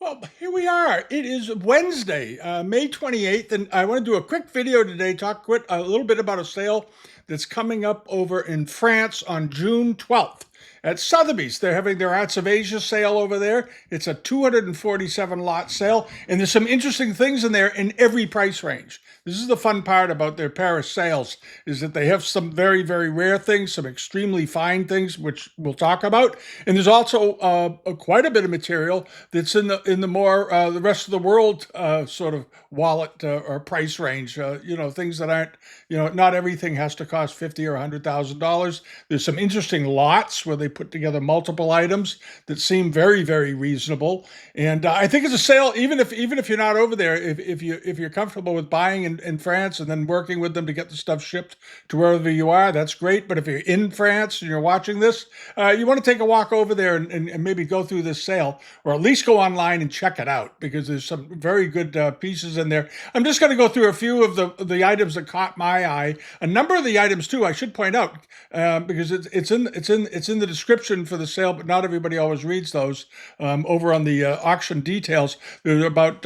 Well, here we are. It is Wednesday, May 28th, and I want to do a quick video today, talk a little bit about a sale that's coming up over in France on June 12th. At Sotheby's, they're having their Arts of Asia sale over there. It's a 247 lot sale, and there's some interesting things in there in every price range. This is the fun part about their Paris sales, is that they have some very, very rare things, some extremely fine things, which we'll talk about. And there's also quite a bit of material that's in the more the rest of the world sort of wallet or price range. Things that aren't, not everything has to cost $50,000 or $100,000. There's some interesting lots where they put together multiple items that seem very, very reasonable. And I think it's a sale, even if you're not over there, if you're comfortable with buying in France and then working with them to get the stuff shipped to wherever you are, that's great. But if you're in France and you're watching this, you want to take a walk over there and maybe go through this sale, or at least go online and check it out, because there's some very good pieces in there. I'm just going to go through a few of the items that caught my eye. A number of the items too, I should point out, because it's in the description for the sale, but not everybody always reads those. Over on the auction details, there's about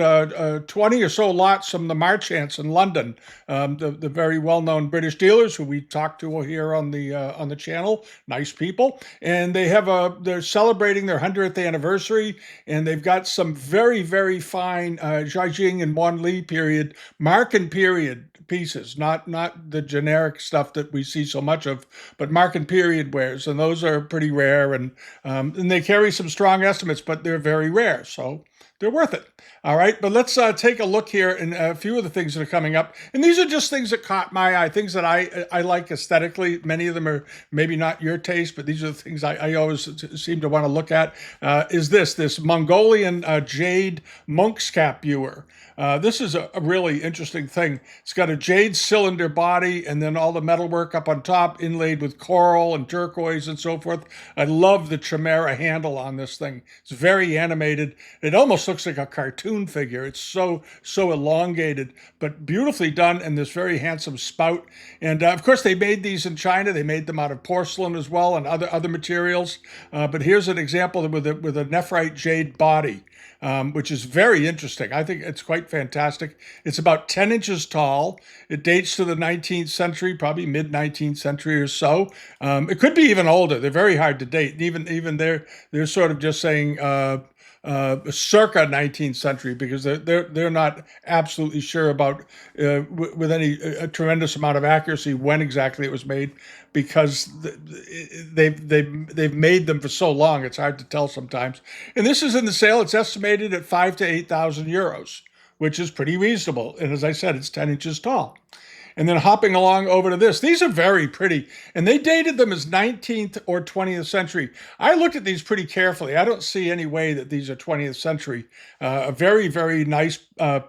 20 or so lots from the Marchants in London, the very well-known British dealers who we talked to here on the channel. Nice people, and they're celebrating their 100th anniversary, and they've got some very, very fine Zhaijing and Wanli period, mark and period pieces, not the generic stuff that we see so much of, but mark and period wares, and those are pretty rare, and they carry some strong estimates, but they're very rare, so they're worth it. All right, but let's take a look here in a few of the things that are coming up. And these are just things that caught my eye, things that I like aesthetically. Many of them are maybe not your taste, but these are the things I always seem to want to look at. Is this Mongolian jade monk's cap ewer. This is a really interesting thing. It's got a jade cylinder body and then all the metalwork up on top inlaid with coral and turquoise and so forth. I love the chimera handle on this thing. It's very animated. It almost looks like a cartoon figure. It's so elongated, but beautifully done, and this very handsome spout. And of course, they made these in China. They made them out of porcelain as well and other materials. But here's an example with a nephrite jade body, which is very interesting. I think it's quite fantastic. It's about 10 inches tall. It dates to the 19th century, probably mid-19th century or so. It could be even older. They're very hard to date. Even they're sort of just saying circa 19th century, because they're not absolutely sure about with any a tremendous amount of accuracy when exactly it was made, because they've made them for so long it's hard to tell sometimes. And this is in the sale. It's estimated at 5,000 to 8,000 euros, which is pretty reasonable. And as I said, it's 10 inches tall. And then hopping along over to this, these are very pretty, and they dated them as 19th or 20th century. I looked at these pretty carefully. I don't see any way that these are 20th century. A very, very nice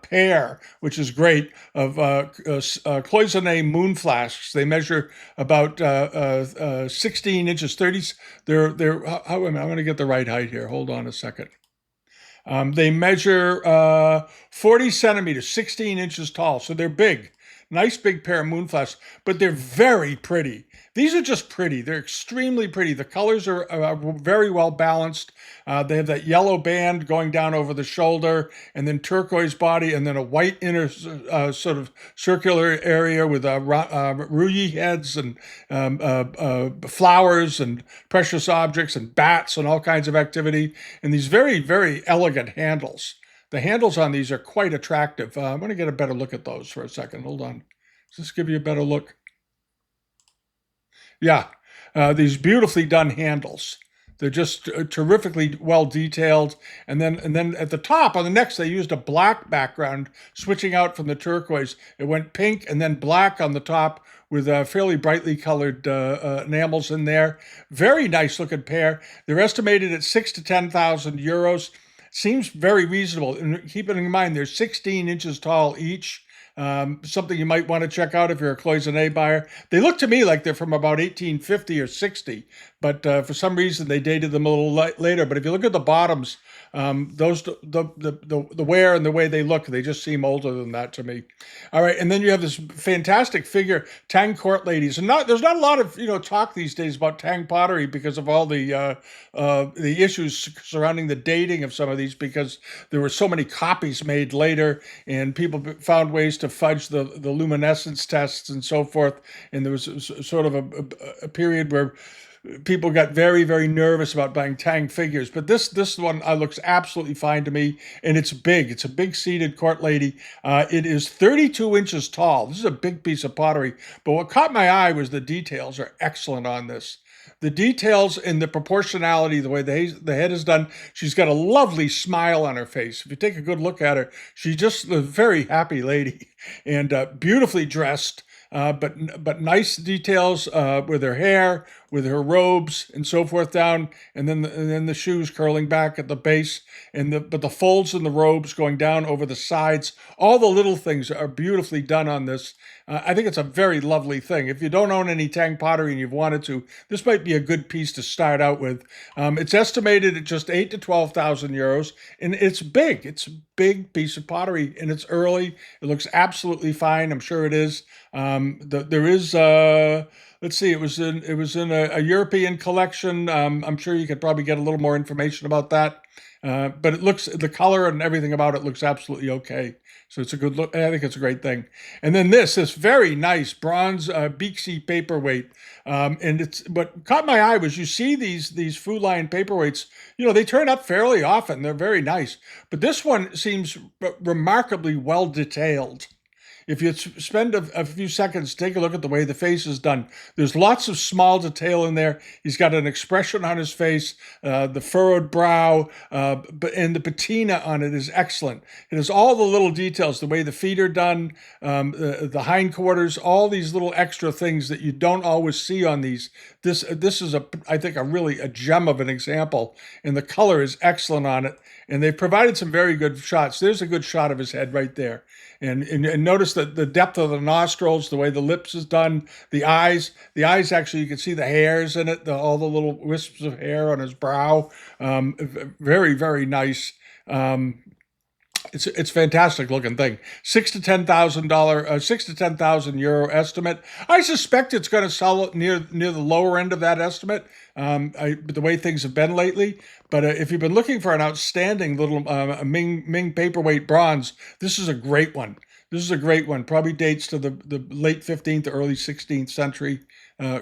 pair, which is great, of cloisonné moon flasks. They measure about 16 inches, 30. I'm going to get the right height here. Hold on a second. They measure 40 centimeters, 16 inches tall, so they're big. Nice big pair of moon flasks, but they're very pretty. These are just pretty. They're extremely pretty. The colors are very well balanced. They have that yellow band going down over the shoulder, and then turquoise body, and then a white inner sort of circular area with ruyi heads and flowers and precious objects and bats and all kinds of activity, and these very, very elegant handles. The handles on these are quite attractive. I'm going to get a better look at those for a second. Hold on. Does this give you a better look? Yeah, these beautifully done handles. They're just terrifically well detailed. And then at the top on the necks, they used a black background, switching out from the turquoise. It went pink and then black on the top with fairly brightly colored enamels in there. Very nice looking pair. They're estimated at 6,000 to 10,000 euros. Seems very reasonable. And keep it in mind, they're 16 inches tall each. Something you might want to check out if you're a cloisonné buyer. They look to me like they're from about 1850 or 60, but for some reason they dated them a little later. But if you look at the bottoms, those the wear and the way they look, they just seem older than that to me. All right, and then you have this fantastic figure, Tang court ladies, and there's not a lot of talk these days about Tang pottery because of all the issues surrounding the dating of some of these, because there were so many copies made later, and people found ways to fudge the luminescence tests and so forth, and there was sort of a period where people got very, very nervous about buying Tang figures. But this one looks absolutely fine to me, and it's big. It's a big seated court lady. It is 32 inches tall. This is a big piece of pottery. But what caught my eye was the details are excellent on this. The details and the proportionality, the way the head is done. She's got a lovely smile on her face. If you take a good look at her, she's just a very happy lady and beautifully dressed. But nice details with her hair, with her robes, and so forth down, and then the shoes curling back at the base, but the folds in the robes going down over the sides. All the little things are beautifully done on this. I think it's a very lovely thing. If you don't own any Tang pottery and you've wanted to, this might be a good piece to start out with. It's estimated at just 8 to 12,000 euros, and it's big. It's a big piece of pottery, and it's early. It looks absolutely fine. I'm sure it is. There is. Let's see. It was in a European collection. I'm sure you could probably get a little more information about that. But the color and everything about it looks absolutely okay. So it's a good look. I think it's a great thing. And then this very nice bronze Bixi paperweight. And what caught my eye was you see these Fuline paperweights. They turn up fairly often. They're very nice. But this one seems remarkably well detailed. If you spend a few seconds, take a look at the way the face is done. There's lots of small detail in there. He's got an expression on his face, the furrowed brow, and the patina on it is excellent. It has all the little details, the way the feet are done, the hindquarters, all these little extra things that you don't always see on these. This is I think really a gem of an example, and the color is excellent on it. And they've provided some very good shots. There's a good shot of his head right there. And notice that the depth of the nostrils, the way the lips is done, the eyes actually, you can see the hairs in it, all the little wisps of hair on his brow. Very, very nice. It's fantastic looking thing. $6,000 to €10,000 estimate. I suspect it's going to sell near the lower end of that estimate. The way things have been lately. But if you've been looking for an outstanding little Ming paperweight bronze, this is a great one. This is a great one. Probably dates to the late 15th or early 16th century.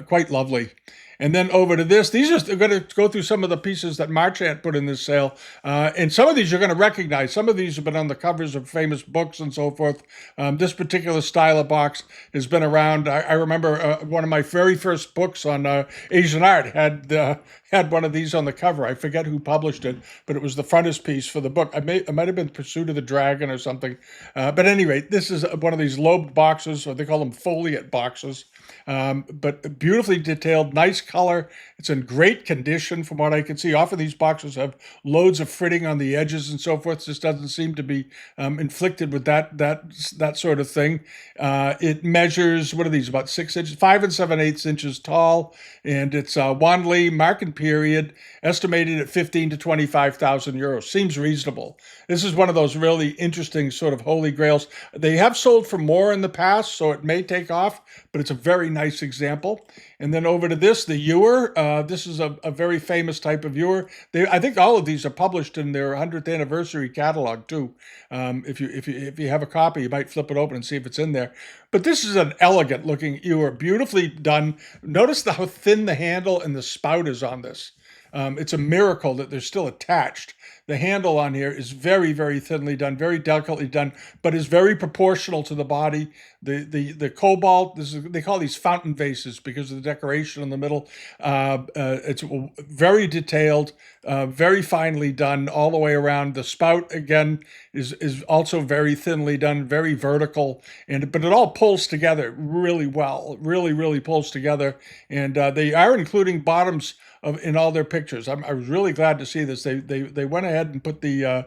Quite lovely. And then over to this. These are going to go through some of the pieces that Marchant put in this sale. And some of these you're going to recognize. Some of these have been on the covers of famous books and so forth. This particular style of box has been around. I remember one of my very first books on Asian art had one of these on the cover. I forget who published it, but it was the frontispiece for the book. It might have been Pursuit of the Dragon or something. But at any rate, this is one of these lobed boxes, or they call them foliate boxes. But beautifully detailed, nice color. It's in great condition from what I can see. Often these boxes have loads of fritting on the edges and so forth. This doesn't seem to be inflicted with that sort of thing. It measures, what are these, about 6 inches, 5 7/8 inches tall, and it's Wanli market period, estimated at 15 to 25,000 euros. Seems reasonable. This is one of those really interesting sort of holy grails. They have sold for more in the past, so it may take off, but it's a very nice example. And then over to this, the ewer. This is a very famous type of ewer. I think all of these are published in their 100th anniversary catalog too. If you have a copy, you might flip it open and see if it's in there. But this is an elegant looking ewer, beautifully done. Notice how thin the handle and the spout is on this. It's a miracle that they're still attached. The handle on here is very, very thinly done, very delicately done, but is very proportional to the body. The cobalt, they call these fountain vases because of the decoration in the middle. It's very detailed, very finely done all the way around. The spout, again, is also very thinly done, very vertical, but it all pulls together really well, really, really pulls together. And they are including bottoms in all their pictures. I was really glad to see this. They went ahead and put the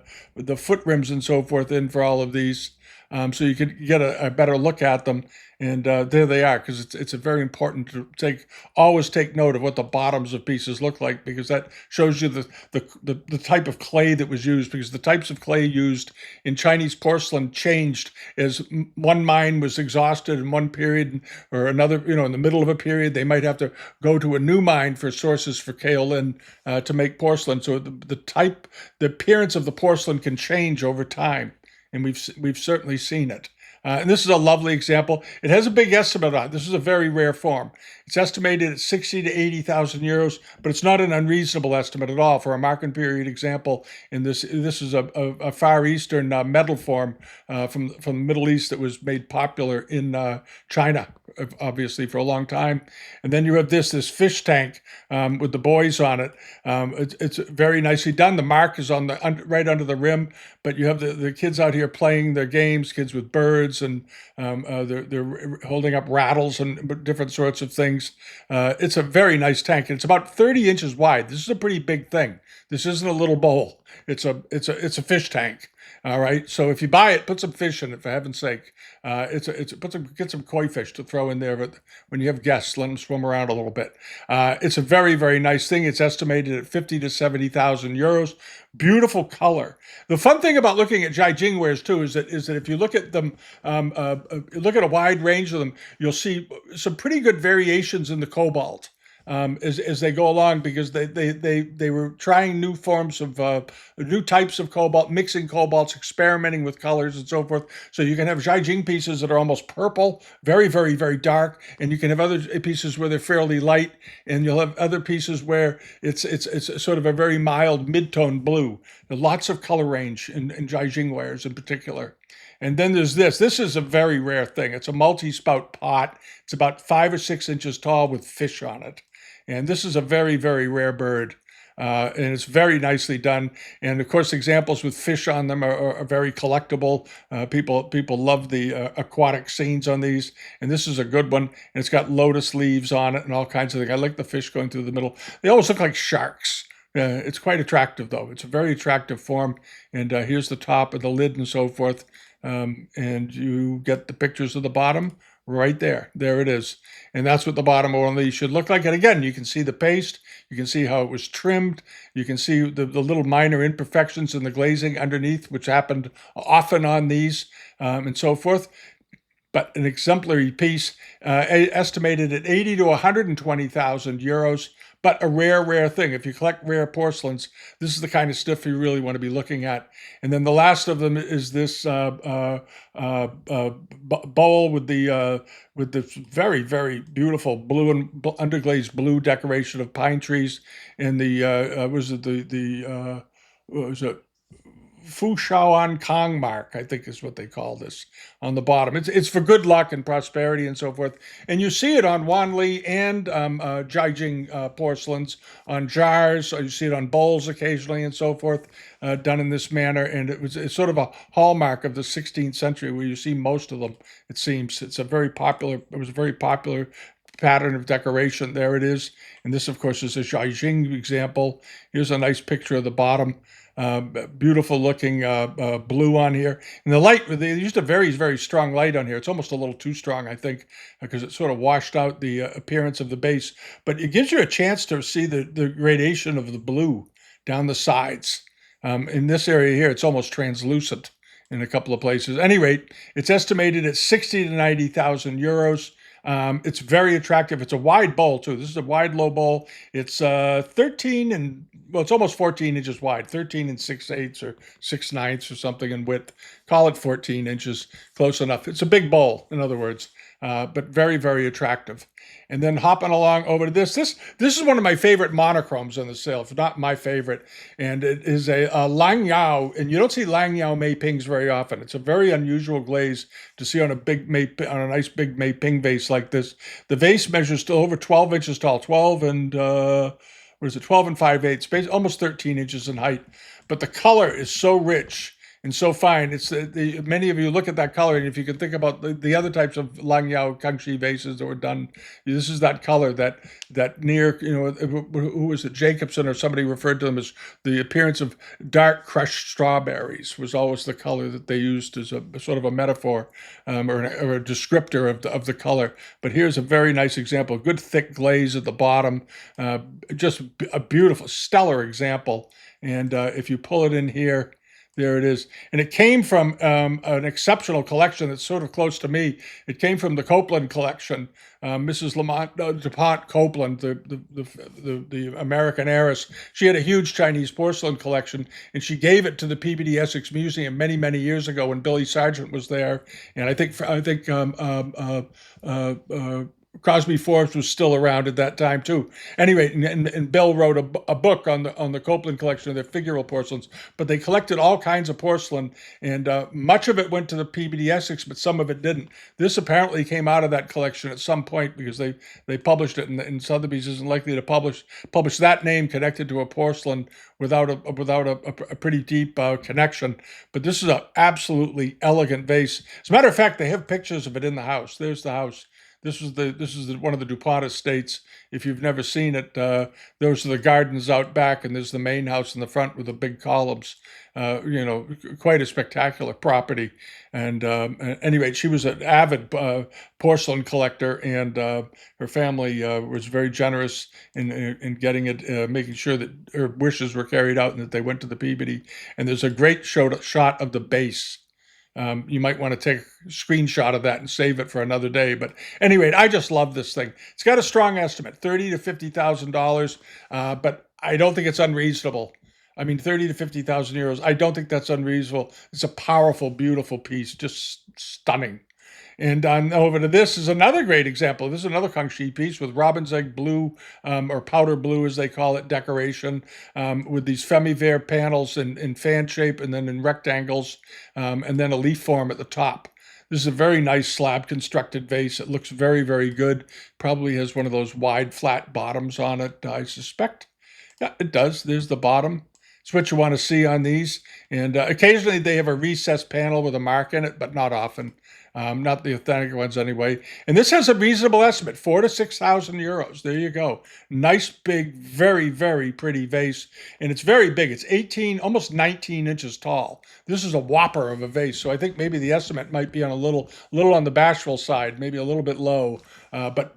foot rims and so forth in for all of these. so you could get a better look at them. And there they are, because it's a very important to always take note of what the bottoms of pieces look like, because that shows you the type of clay that was used, because the types of clay used in Chinese porcelain changed as one mine was exhausted in one period or another. In the middle of a period, they might have to go to a new mine for sources for kaolin to make porcelain. So the appearance of the porcelain can change over time, and we've certainly seen it. And this is a lovely example. It has a big estimate on it. This is a very rare form. It's estimated at 60 to 80,000 euros, but it's not an unreasonable estimate at all for a Marken period example. In this is a Far Eastern metal form from the Middle East that was made popular in China, obviously, for a long time. And then you have this fish tank with the buoys on it. It's very nicely done. The mark is on right under the rim, but you have the kids out here playing their games, kids with birds, and they're holding up rattles and different sorts of things. It's a very nice tank, and it's about 30 inches wide. This is a pretty big thing. This isn't a little bowl. It's a fish tank. All right. So if you buy it, put some fish in it, for heaven's sake. Get some koi fish to throw in there. But when you have guests, let them swim around a little bit. It's a very, very nice thing. It's estimated at 50 to 70,000 euros. Beautiful color. The fun thing about looking at Zhengde wares too is that if you look at them, look at a wide range of them, you'll see some pretty good variations in the cobalt. As they go along, because they were trying new forms of new types of cobalt, mixing cobalts, experimenting with colors and so forth. So you can have Zhengde pieces that are almost purple, very, very, very dark, and you can have other pieces where they're fairly light, and you'll have other pieces where it's sort of a very mild mid-tone blue. There's lots of color range in Zhengde wares in particular. And then there's this. This is a very rare thing. It's a multi-spout pot. It's about 5 or 6 inches tall with fish on it. And this is a very, very rare bird. And it's very nicely done. And of course, examples with fish on them are very collectible. People love the aquatic scenes on these. And this is a good one. And it's got lotus leaves on it and all kinds of things. I like the fish going through the middle. They always look like sharks. It's quite attractive, though. It's a very attractive form. And here's the top of the lid and so forth. And you get the pictures of the bottom right there. There it is. And that's what the bottom of one of these should look like. And again, you can see the paste. You can see how it was trimmed. You can see the little minor imperfections in the glazing underneath, which happened often on these and so forth. But an exemplary piece, estimated at 80 to 120,000 euros. But a rare, rare thing. If you collect rare porcelains, this is the kind of stuff you really want to be looking at. And then the last of them is this bowl with this very, very beautiful blue and underglazed blue decoration of pine trees. And Fu Shaoan Kong mark, I think is what they call this, on the bottom. It's for good luck and prosperity and so forth. And you see it on Wanli and Zhengde porcelains, on jars. You see it on bowls occasionally and so forth, done in this manner. And it's sort of a hallmark of the 16th century where you see most of them, it seems. It was a very popular pattern of decoration. There it is. And this, of course, is a Zhengde example. Here's a nice picture of the bottom. Beautiful looking blue on here. And the light, they used a very, very strong light on here. It's almost a little too strong, I think, because it sort of washed out the appearance of the base. But it gives you a chance to see the gradation of the blue down the sides. In this area here, it's almost translucent in a couple of places. At any rate, it's estimated at 60 to 90,000 euros. It's very attractive. It's a wide bowl, too. This is a wide, low bowl. It's 13 and, well, it's almost 14 inches wide, 13 and 6/8 or 6/9 or something in width. Call it 14 inches, close enough. It's a big bowl, in other words, but very, very attractive. And then hopping along over to this is one of my favorite monochromes on the sale, if not my favorite. And it is a Lang Yao, and you don't see Lang Yao Mei Pings very often. It's a very unusual glaze to see on a nice big Mei Ping vase like this. The vase measures to over 12 inches tall, 12 and 12 and 5/8, almost 13 inches in height. But the color is so rich and so fine. It's many of you look at that color, and if you can think about the other types of Langyao Kangxi vases that were done, this is that color that near, who was it, Jacobson or somebody referred to them as the appearance of dark crushed strawberries was always the color that they used as a sort of a metaphor, or a descriptor of the color. But here's a very nice example, good thick glaze at the bottom, just a beautiful, stellar example. And if you pull it in here, there it is. And it came from an exceptional collection that's sort of close to me. It came from the Copeland collection. Mrs. Lamont DuPont Copeland, the American heiress, she had a huge Chinese porcelain collection, and she gave it to the Peabody Essex Museum many, many years ago when Billy Sargent was there. And I think Crosby Forbes was still around at that time too. Anyway, and Bill wrote a book on the Copeland collection of their figural porcelains. But they collected all kinds of porcelain, and much of it went to the Peabody Essex, but some of it didn't. This apparently came out of that collection at some point because they published it, and Sotheby's isn't likely to publish that name connected to a porcelain without a pretty deep connection. But this is an absolutely elegant vase. As a matter of fact, they have pictures of it in the house. There's the house. This is one of the DuPont estates. If you've never seen it, those are the gardens out back, and there's the main house in the front with the big columns. Quite a spectacular property. And anyway, she was an avid porcelain collector, and her family was very generous in getting it, making sure that her wishes were carried out and that they went to the Peabody. And there's a great shot of the base. You might want to take a screenshot of that and save it for another day. But anyway, I just love this thing. It's got a strong estimate, $30,000 to $50,000, but I don't think it's unreasonable. I mean, 30 to 50,000 euros. I don't think that's unreasonable. It's a powerful, beautiful piece, just stunning. And on over to this is another great example. This is another Kangxi piece with robin's egg blue, or powder blue as they call it, decoration, with these femi-vert panels in fan shape and then in rectangles, and then a leaf form at the top. This is a very nice slab constructed vase. It looks very, very good. Probably has one of those wide flat bottoms on it, I suspect. Yeah, it does. There's the bottom. It's what you want to see on these. And occasionally they have a recessed panel with a mark in it, but not often. Not the authentic ones anyway. And this has a reasonable estimate, 4,000 to 6,000 euros. There you go. Nice, big, very, very pretty vase. And it's very big. It's 18, almost 19 inches tall. This is a whopper of a vase. So I think maybe the estimate might be on a little on the bashful side, maybe a little bit low. But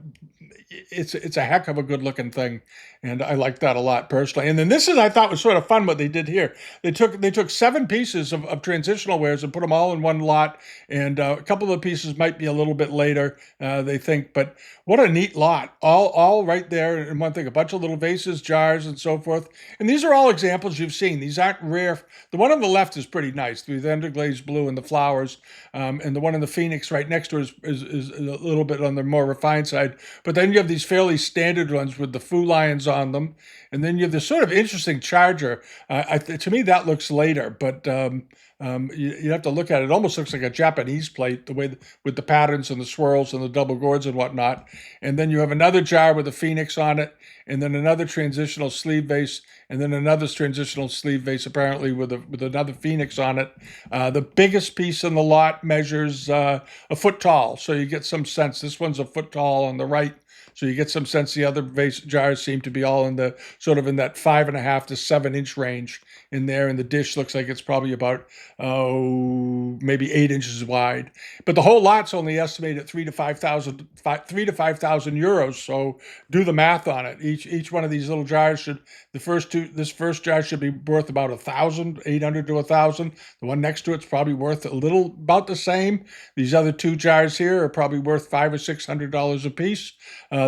it's a heck of a good looking thing. And I like that a lot personally. And then this is, I thought, was sort of fun what they did here. They took 7 pieces of transitional wares and put them all in one lot. And a couple of the pieces might be a little bit later, they think. But what a neat lot. All right there in one thing. A bunch of little vases, jars, and so forth. And these are all examples you've seen. These aren't rare. The one on the left is pretty nice, with the underglazed blue and the flowers. And the one in the Phoenix right next to it is a little bit on the more refined side. But then you have these fairly standard ones with the Fu lions on them, and then you have this sort of interesting charger. To me, that looks later, but you have to look at it. It almost looks like a Japanese plate, the way with the patterns and the swirls and the double gourds and whatnot. And then you have another jar with a phoenix on it, and then another transitional sleeve vase, and then another transitional sleeve vase, apparently with another phoenix on it. The biggest piece in the lot measures a foot tall, so you get some sense. This one's a foot tall on the right. So you get some sense the other vase jars seem to be all in the sort of in that 5.5 to 7 inch range in there. And the dish looks like it's probably about, maybe 8 inches wide. But the whole lot's only estimated at 3,000 to 5,000 euros. So do the math on it. Each one of these little jars this first jar should be worth about 1,000, 800 to 1,000. The one next to it's probably worth about the same. These other 2 jars here are probably worth $500 or $600 a piece.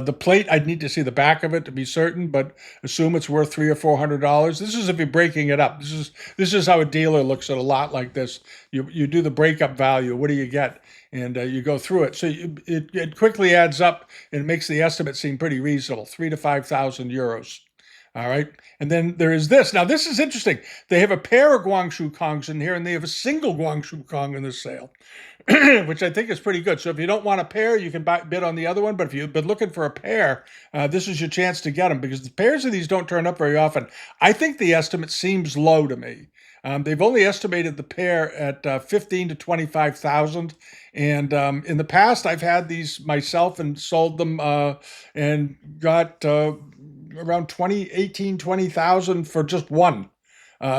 The plate, I'd need to see the back of it to be certain, but assume it's worth $300 or $400. This is if you're breaking it up. This is how a dealer looks at a lot like this. You do the breakup value. What do you get? And you go through it. So it quickly adds up and it makes the estimate seem pretty reasonable, 3,000 to 5,000 euros. All right. And then there is this. Now, this is interesting. They have a pair of Guangxu Kongs in here, and they have a single Guangxu Kong in this sale, which I think is pretty good. So if you don't want a pair, you can bid on the other one. But if you've been looking for a pair, this is your chance to get them, because the pairs of these don't turn up very often. I think the estimate seems low to me. They've only estimated the pair at 15 to 25,000. And in the past, I've had these myself and sold them and got around 20,000 for just one.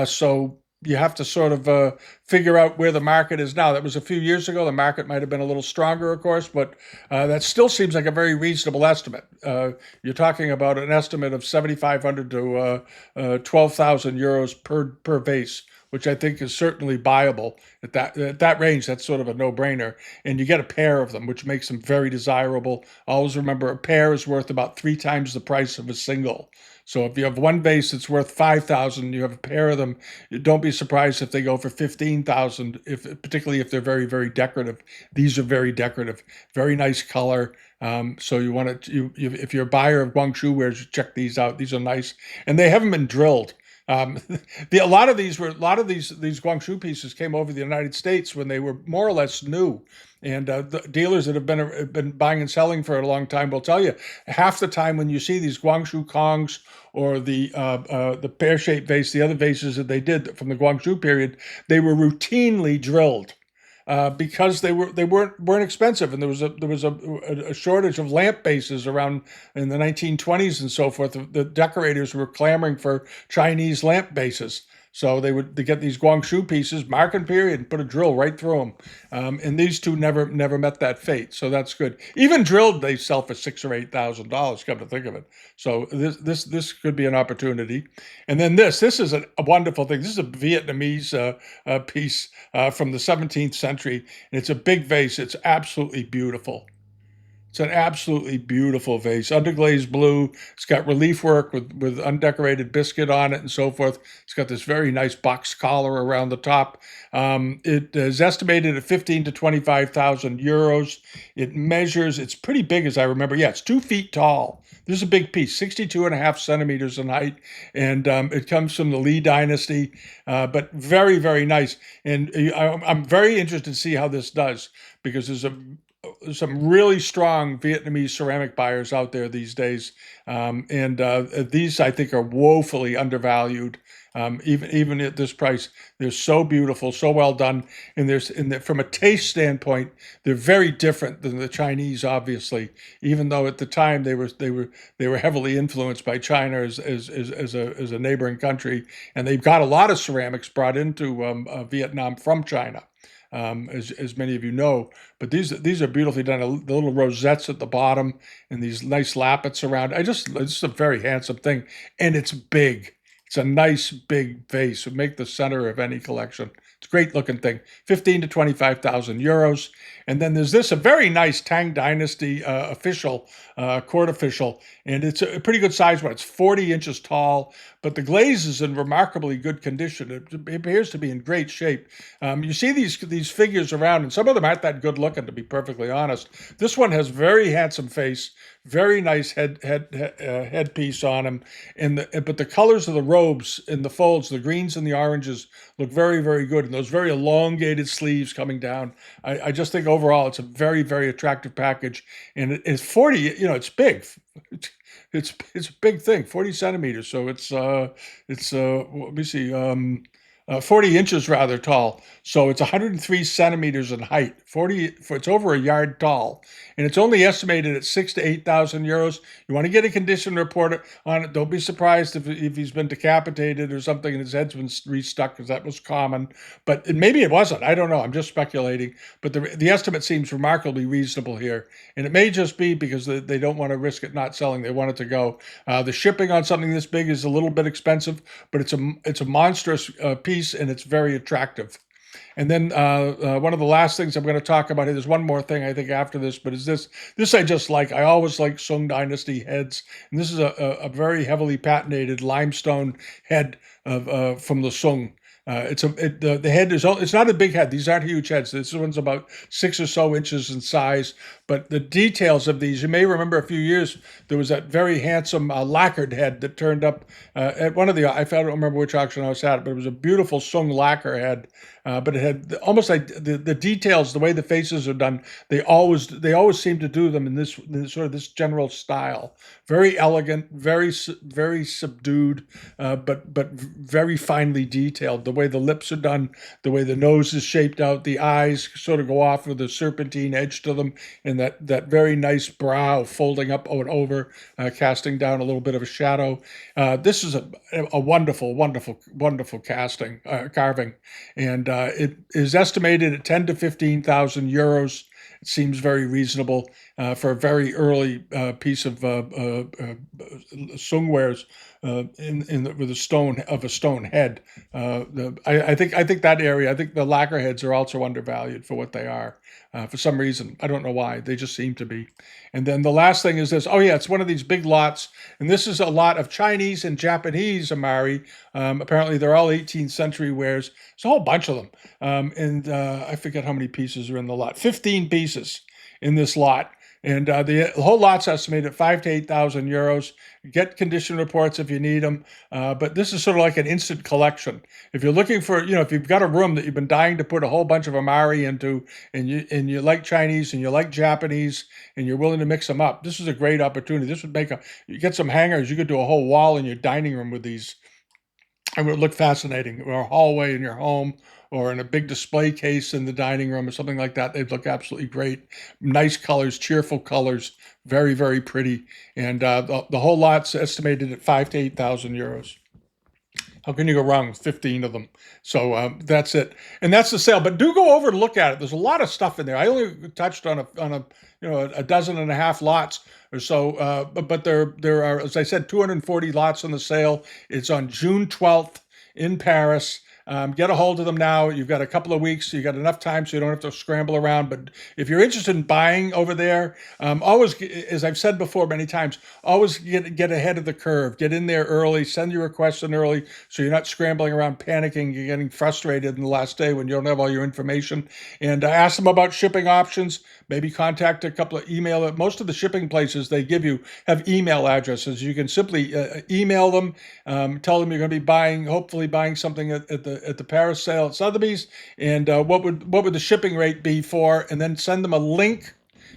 So you have to sort of figure out where the market is now. That was a few years ago. The market might have been a little stronger, of course, but that still seems like a very reasonable estimate. You're talking about an estimate of 7,500 to 12,000 euros per vase, which I think is certainly buyable at that range. That's sort of a no-brainer, and you get a pair of them, which makes them very desirable. Always remember, a pair is worth about 3 times the price of a single. So if you have one vase that's worth 5,000, you have a pair of them. Don't be surprised if they go for 15,000. Particularly if they're very, very decorative. These are very decorative, very nice color. So you want to, if you're a buyer of Guangxu wares, check these out. These are nice, and they haven't been drilled. A lot of these Guangxu pieces came over the United States when they were more or less new. And the dealers that have been buying and selling for a long time will tell you, half the time when you see these Guangxu Kongs or the pear-shaped vase, the other vases that they did from the Guangxu period, they were routinely drilled. Because they weren't expensive, and there was a shortage of lamp bases around in the 1920s and so forth. The decorators were clamoring for Chinese lamp bases, so they get these Guangxu pieces, mark and period, and put a drill right through them. And these two never met that fate, so that's good. Even drilled, they sell for $6,000 or $8,000. Come to think of it, so this could be an opportunity. And then this is a wonderful thing. This is a Vietnamese piece from the 17th century, and it's a big vase. It's absolutely beautiful. It's an absolutely beautiful vase, underglazed blue. It's got relief work with undecorated biscuit on it and so forth. It's got this very nice box collar around the top. It is estimated at 15 to 25,000 euros. It's pretty big as I remember. Yeah, it's 2 feet tall. This is a big piece, 62.5 centimeters in height, and it comes from the Li dynasty, but very, very nice. And I'm very interested to see how this does, because there's some really strong Vietnamese ceramic buyers out there these days, and these I think are woefully undervalued. Even at this price, they're so beautiful, so well done, and from a taste standpoint, they're very different than the Chinese, obviously. Even though at the time they were heavily influenced by China as a neighboring country, and they've got a lot of ceramics brought into Vietnam from China. As many of you know, but these are beautifully done. The little rosettes at the bottom and these nice lappets around. It's a very handsome thing, and it's big. It's a nice big vase. Would make the center of any collection. It's a great looking thing. 15 to 25,000 euros. And then there's a very nice Tang Dynasty court official, and it's a pretty good size one. It's 40 inches tall, but the glaze is in remarkably good condition. It appears to be in great shape. You see these figures around, and some of them aren't that good looking, to be perfectly honest. This one has very handsome face, very nice headpiece on him, but the colors of the robes and the folds, the greens and the oranges, look very, very good. And those very elongated sleeves coming down, I just think overall it's a very, very attractive package. And it's 40. It's big. It's a big thing, 40 centimeters. So it's let me see. 40 inches rather tall. So it's 103 centimeters in height. It's over a yard tall. And it's only estimated at 6,000 to 8,000 euros. You want to get a condition report on it. Don't be surprised if he's been decapitated or something and his head's been restuck, because that was common. But maybe it wasn't. I don't know. I'm just speculating. But the estimate seems remarkably reasonable here. And it may just be because they don't want to risk it not selling. They want it to go. The shipping on something this big is a little bit expensive, but it's a monstrous piece, and it's very attractive. And then one of the last things I'm going to talk about here, there's one more thing I think after this, but is this I just like. I always like Sung Dynasty heads, and this is a very heavily patinated limestone head from the Sung. The head it's not a big head. These aren't huge heads. This one's about 6 or so inches in size, But the details of these, you may remember a few years, there was that very handsome lacquered head that turned up at one of the, I don't remember which auction I was at, but it was a beautiful Sung lacquer head. But it had almost like the details, the way the faces are done. They always seem to do them in this sort of this general style. Very elegant, very subdued, but very finely detailed. The way the lips are done, the way the nose is shaped out, the eyes sort of go off with a serpentine edge to them, and that very nice brow folding up and over, casting down a little bit of a shadow. This is a wonderful, wonderful, wonderful carving, and it is estimated at 10 to 15,000 euros. It seems very reasonable for a very early piece of sungwares with a stone head. I think that area. I think the lacquer heads are also undervalued for what they are. For some reason, I don't know why. They just seem to be. And then the last thing is this. Oh yeah, it's one of these big lots, and this is a lot of Chinese and Japanese Imari. Apparently, they're all 18th century wares. It's a whole bunch of them, and I forget how many pieces are in the lot. 15 pieces in this lot. And the whole lot's estimated at 5 to 8,000 euros. Get condition reports if you need them. But this is sort of like an instant collection. If you're looking for, if you've got a room that you've been dying to put a whole bunch of Imari into, and you like Chinese and you like Japanese and you're willing to mix them up, this is a great opportunity. This would you get some hangers. You could do a whole wall in your dining room with these. It would look fascinating, or a hallway in your home, or in a big display case in the dining room, or something like that. They'd look absolutely great. Nice colors, cheerful colors, very, very pretty. And the whole lot's estimated at 5 to 8,000 euros. How can you go wrong with 15 of them? So that's it, and that's the sale. But do go over and look at it. There's a lot of stuff in there. I only touched on a dozen and a half lots or so, but there are, as I said, 240 lots on the sale. It's on June 12th in Paris. Get a hold of them now. You've got a couple of weeks. You've got enough time so you don't have to scramble around. But if you're interested in buying over there, always, as I've said before many times, always get ahead of the curve. Get in there early. Send your requests in early so you're not scrambling around, panicking. You're getting frustrated in the last day when you don't have all your information. And ask them about shipping options. Maybe contact a couple of email. Most of the shipping places they give you have email addresses. You can simply email them, tell them you're going to be hopefully buying something at the Paris sale at Sotheby's, and what would the shipping rate be for, and then send them a link.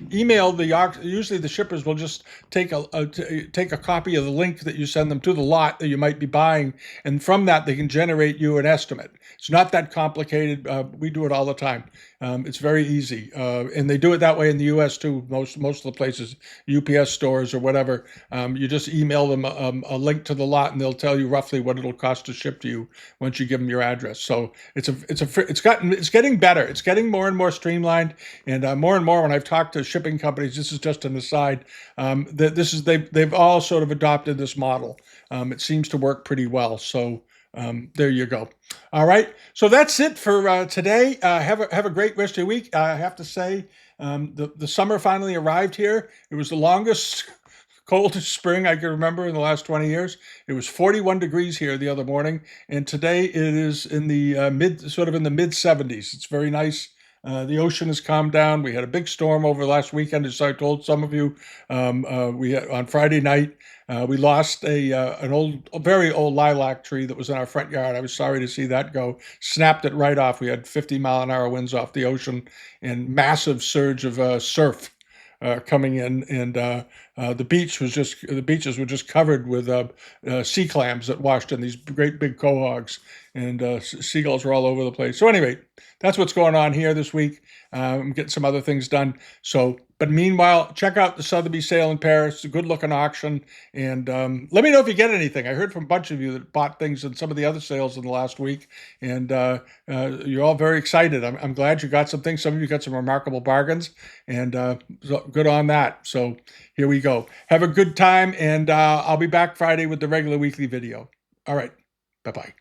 Usually the shippers will just take a copy of the link that you send them to the lot that you might be buying, and from that they can generate you an estimate. It's not that complicated. We do it all the time. It's very easy, and they do it that way in the U.S. too. Most of the places, UPS stores or whatever, you just email them a link to the lot, and they'll tell you roughly what it'll cost to ship to you once you give them your address. So it's getting better. It's getting more and more streamlined, and more when I've talked to shipping companies. This is just an aside. They've all sort of adopted this model. It seems to work pretty well. So. There you go. All right. So that's it for today. Have a great rest of your week. I have to say, the summer finally arrived here. It was the longest, coldest spring I can remember in the last 20 years. It was 41 degrees here the other morning, and today it is in the mid 70s. It's very nice. The ocean has calmed down. We had a big storm over last weekend, as I told some of you. We had, on Friday night, we lost a very old lilac tree that was in our front yard. I was sorry to see that go. Snapped it right off. We had 50-mile-an-hour winds off the ocean and massive surge of surf coming in, and the beaches were just covered with sea clams that washed in, these great big quahogs, and seagulls were all over the place. So anyway, that's what's going on here this week. I'm getting some other things done. But meanwhile, check out the Sotheby sale in Paris. It's a good-looking auction, and let me know if you get anything. I heard from a bunch of you that bought things in some of the other sales in the last week, and you're all very excited. I'm glad you got some things. Some of you got some remarkable bargains, and so good on that. So here we go. Have a good time, and I'll be back Friday with the regular weekly video. All right. Bye-bye.